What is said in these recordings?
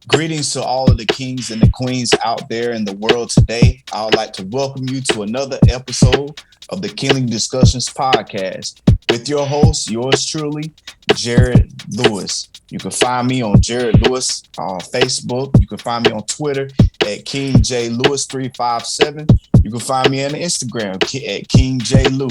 Greetings to all of the kings and the queens out there in the world today. I would like to welcome you to another episode of the Kingly Discussions podcast with your host, yours truly, Jared Lewis. You can find me on Jared Lewis on Facebook. You can find me on Twitter at King J Lewis 357. You can find me on Instagram at King J Lou.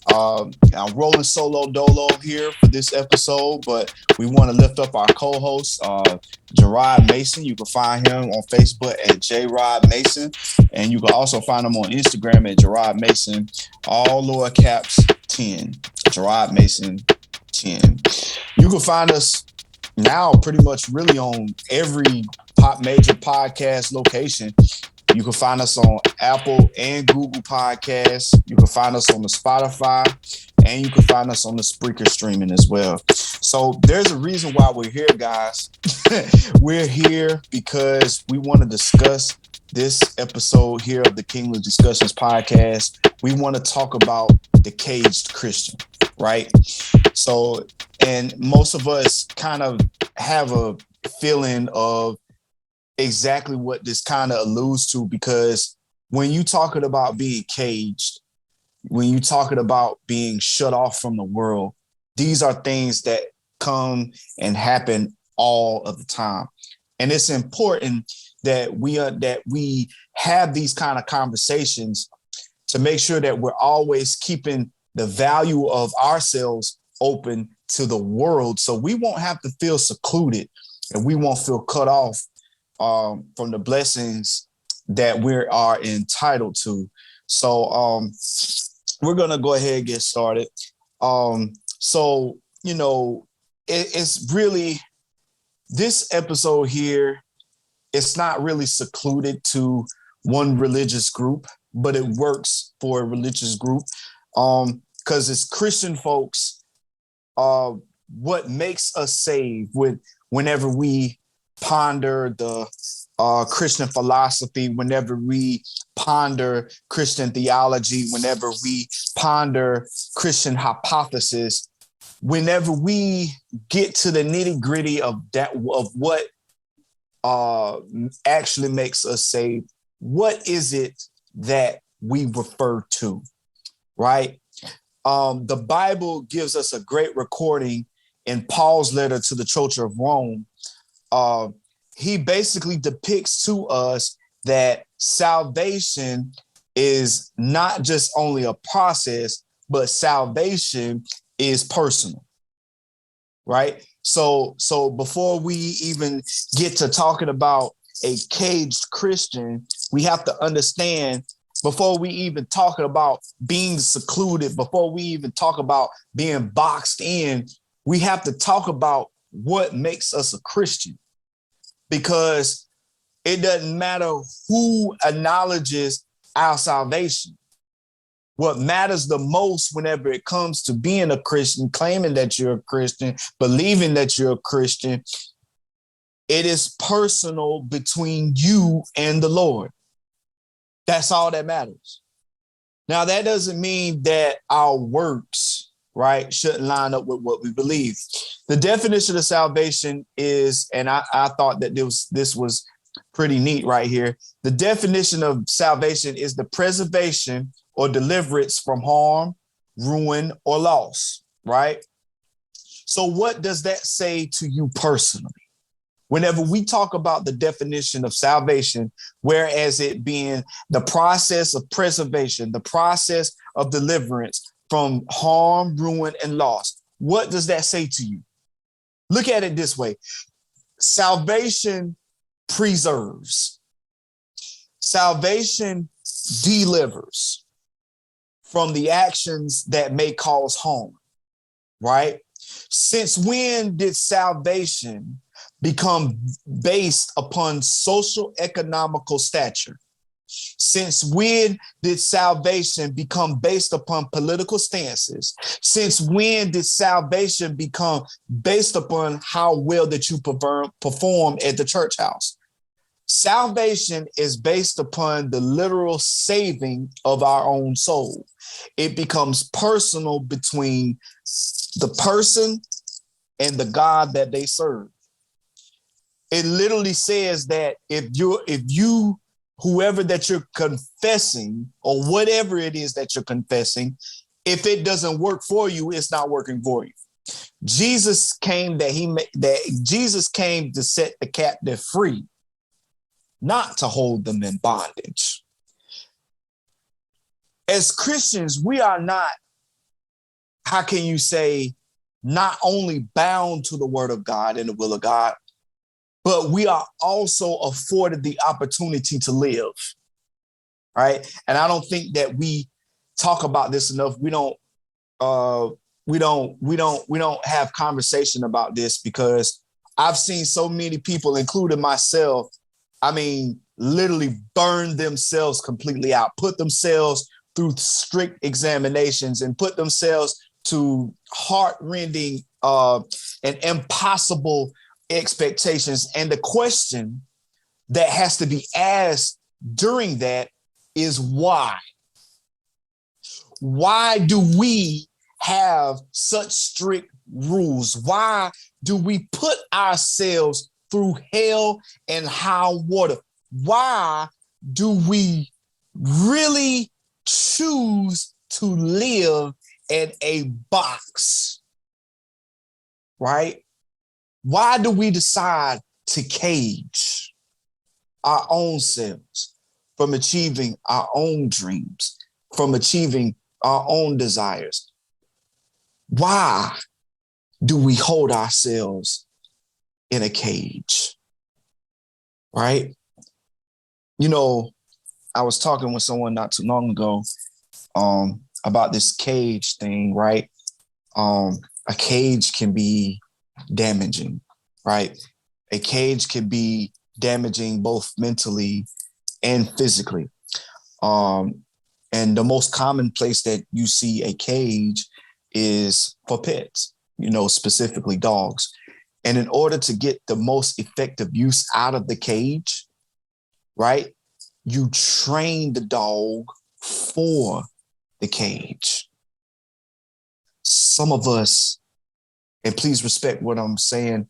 I'm rolling solo dolo here for this episode, but we want to lift up our co-host, Gerard Mason. You can find him on Facebook at JRod Mason, and you can also find him on Instagram at Gerard Mason, all lower caps 10. Gerard Mason 10. You can find us now pretty much really on every major podcast location. You can find us on Apple and Google Podcasts. You can find us on the Spotify, and you can find us on the Spreaker streaming as well. So there's a reason why we're here, guys. We're here because we want to discuss this episode here of the Kingly Discussions podcast. We want to talk about the caged Christian, right? So, and most of us kind of have a feeling of exactly what this kind of alludes to, because when you talking about being caged, when you talking about being shut off from the world, these are things that come and happen all of the time. And it's important that we have these kind of conversations to make sure that we're always keeping the value of ourselves open to the world, so we won't have to feel secluded and we won't feel cut off from the blessings that we are entitled to. So we're gonna go ahead and get started. So it's really, this episode here, it's not really secluded to one religious group, but it works for a religious group. Because it's Christian folks, what makes us saved whenever we ponder the Christian philosophy, whenever we ponder Christian theology, whenever we ponder Christian hypothesis, whenever we get to the nitty gritty of what actually makes us saved, what is it that we refer to, right? The Bible gives us a great recording in Paul's letter to the Church of Rome. He basically depicts to us that salvation is not just only a process, but salvation is personal, right? So before we even get to talking about a caged Christian, we have to understand, before we even talk about being secluded, before we even talk about being boxed in, we have to talk about what makes us a Christian. Because it doesn't matter who acknowledges our salvation. What matters the most whenever it comes to being a Christian, claiming that you're a Christian, believing that you're a Christian, it is personal between you and the Lord. That's all that matters. Now, that doesn't mean that our works, right, shouldn't line up with what we believe. The definition of salvation is, and I thought that this was pretty neat right here. The definition of salvation is the preservation or deliverance from harm, ruin, or loss, right? So what does that say to you personally? Whenever we talk about the definition of salvation, whereas it being the process of preservation, the process of deliverance from harm, ruin, and loss, what does that say to you? Look at it this way. Salvation preserves. Salvation delivers from the actions that may cause harm, right? Since when did salvation become based upon social economical stature? Since when did salvation become based upon political stances? Since when did salvation become based upon how well that you perform at the church house? Salvation is based upon the literal saving of our own soul. It becomes personal between the person and the God that they serve. It literally says that if you, whoever that you're confessing or whatever it is that you're confessing, if it doesn't work for you, it's not working for you. Jesus came Jesus came to set the captive free, not to hold them in bondage. As Christians, we are not, how can you say, not only bound to the word of God and the will of God, but we are also afforded the opportunity to live, right? And I don't think that we talk about this enough. We don't have conversation about this, because I've seen so many people, including myself, I mean, literally burn themselves completely out, put themselves through strict examinations, and put themselves to heart-rending and impossible expectations. And the question that has to be asked during that is why? Why do we have such strict rules? Why do we put ourselves through hell and high water? Why do we really choose to live in a box, right? Why do we decide to cage our own selves from achieving our own dreams, from achieving our own desires? Why do we hold ourselves in a cage, right? You know, I was talking with someone not too long ago about this cage thing, right? A cage can be damaging, right? A cage can be damaging both mentally and physically. And the most common place that you see a cage is for pets, specifically dogs. And in order to get the most effective use out of the cage, right, you train the dog for the cage. Some of us, and please respect what I'm saying,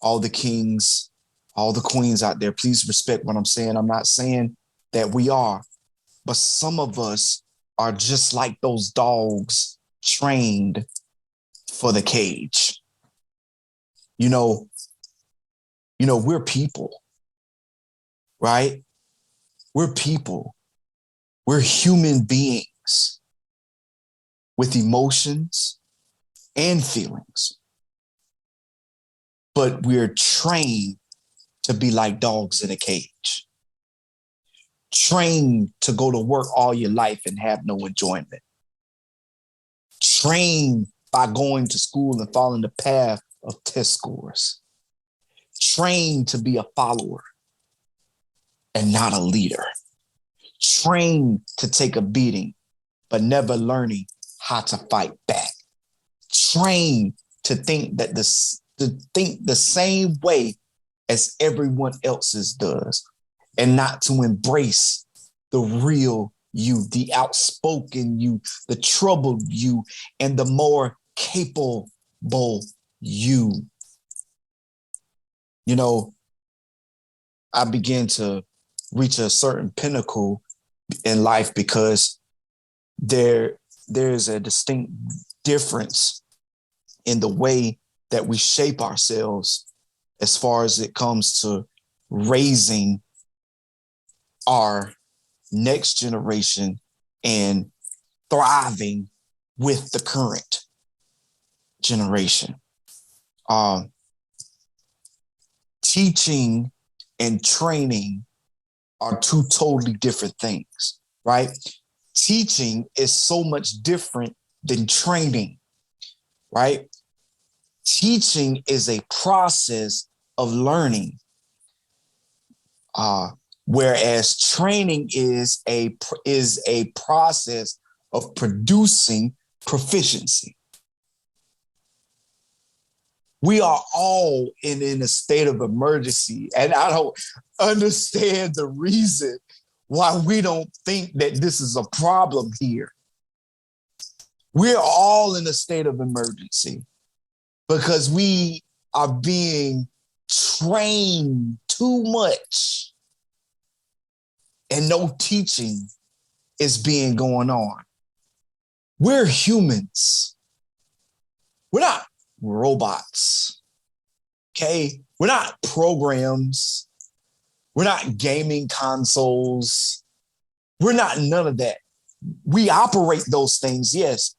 all the kings, all the queens out there, please respect what I'm saying. I'm not saying that we are, but some of us are just like those dogs trained for the cage. We're people, right? We're people. We're human beings with emotions and feelings. But we're trained to be like dogs in a cage. Trained to go to work all your life and have no enjoyment. Trained by going to school and following the path of test scores. Trained to be a follower and not a leader. Trained to take a beating, but never learning how to fight back. Trained to think the same way as everyone else's does, and not to embrace the real you, the outspoken you, the troubled you, and the more capable you. I began to reach a certain pinnacle in life because there's a distinct difference in the way that we shape ourselves as far as it comes to raising our next generation and thriving with the current generation. Teaching and training are two totally different things, right? Teaching is so much different than training, right? Teaching is a process of learning, whereas training is a process of producing proficiency. We are all in a state of emergency, and I don't understand the reason why we don't think that this is a problem here. We're all in a state of emergency because we are being trained too much and no teaching is being going on. We're humans. We're not robots. Okay? We're not programs. We're not gaming consoles. We're not none of that. We operate those things, yes,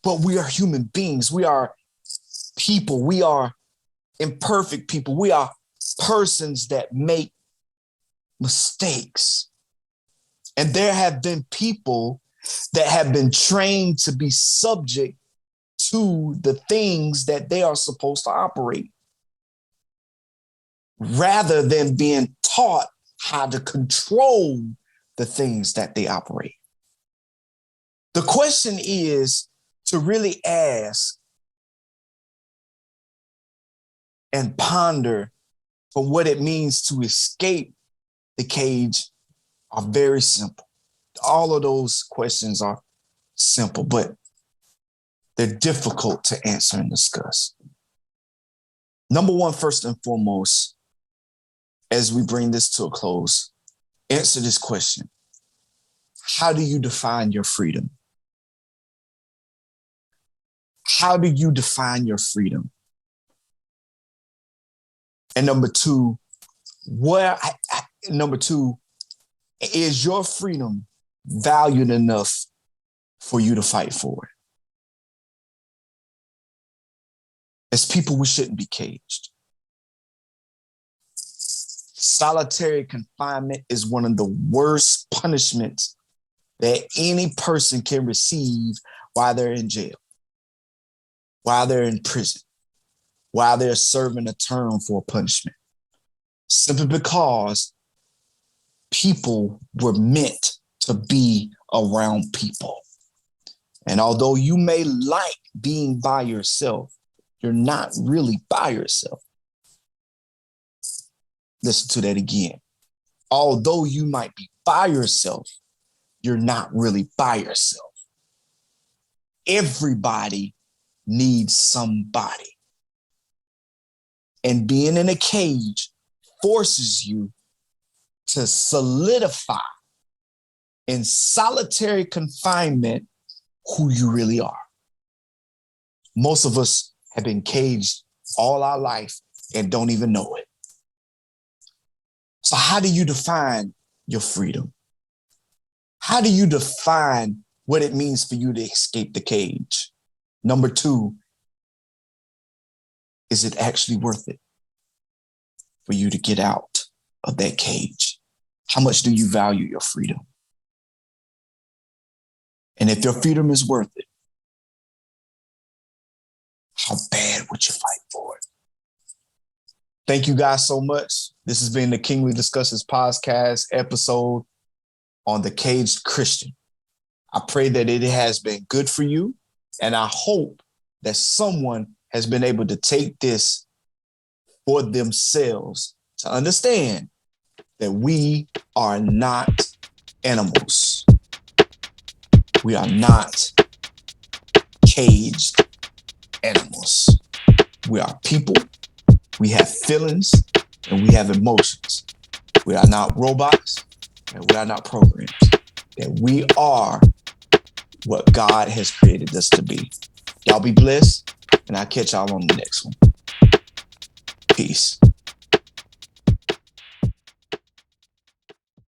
but we are human beings. We are people. We are imperfect people. We are persons that make mistakes. And there have been people that have been trained to be subject to the things that they are supposed to operate, rather than being taught how to control the things that they operate. The question is to really ask and ponder for what it means to escape the cage are very simple. All of those questions are simple, but they're difficult to answer and discuss. Number one, first and foremost, as we bring this to a close, answer this question. How do you define your freedom? How do you define your freedom? And number two, is your freedom valued enough for you to fight for it? As people, we shouldn't be caged. Solitary confinement is one of the worst punishments that any person can receive while they're in jail, while they're in prison, while they're serving a term for punishment. Simply because people were meant to be around people. And although you may like being by yourself, you're not really by yourself. Listen to that again. Although you might be by yourself, you're not really by yourself. Everybody needs somebody. And being in a cage forces you to solidify in solitary confinement who you really are. Most of us have been caged all our life and don't even know it. So how do you define your freedom? How do you define what it means for you to escape the cage? Number two, is it actually worth it for you to get out of that cage? How much do you value your freedom? And if your freedom is worth it, how bad would you fight for it? Thank you guys so much. This has been the Kingly Discussions podcast episode on the Caged Christian. I pray that it has been good for you, and I hope that someone has been able to take this for themselves to understand that we are not animals. We are not caged animals. We are people. We have feelings and we have emotions. We are not robots and we are not programs. That we are what God has created us to be. Y'all be blessed, and I'll catch y'all on the next one. Peace.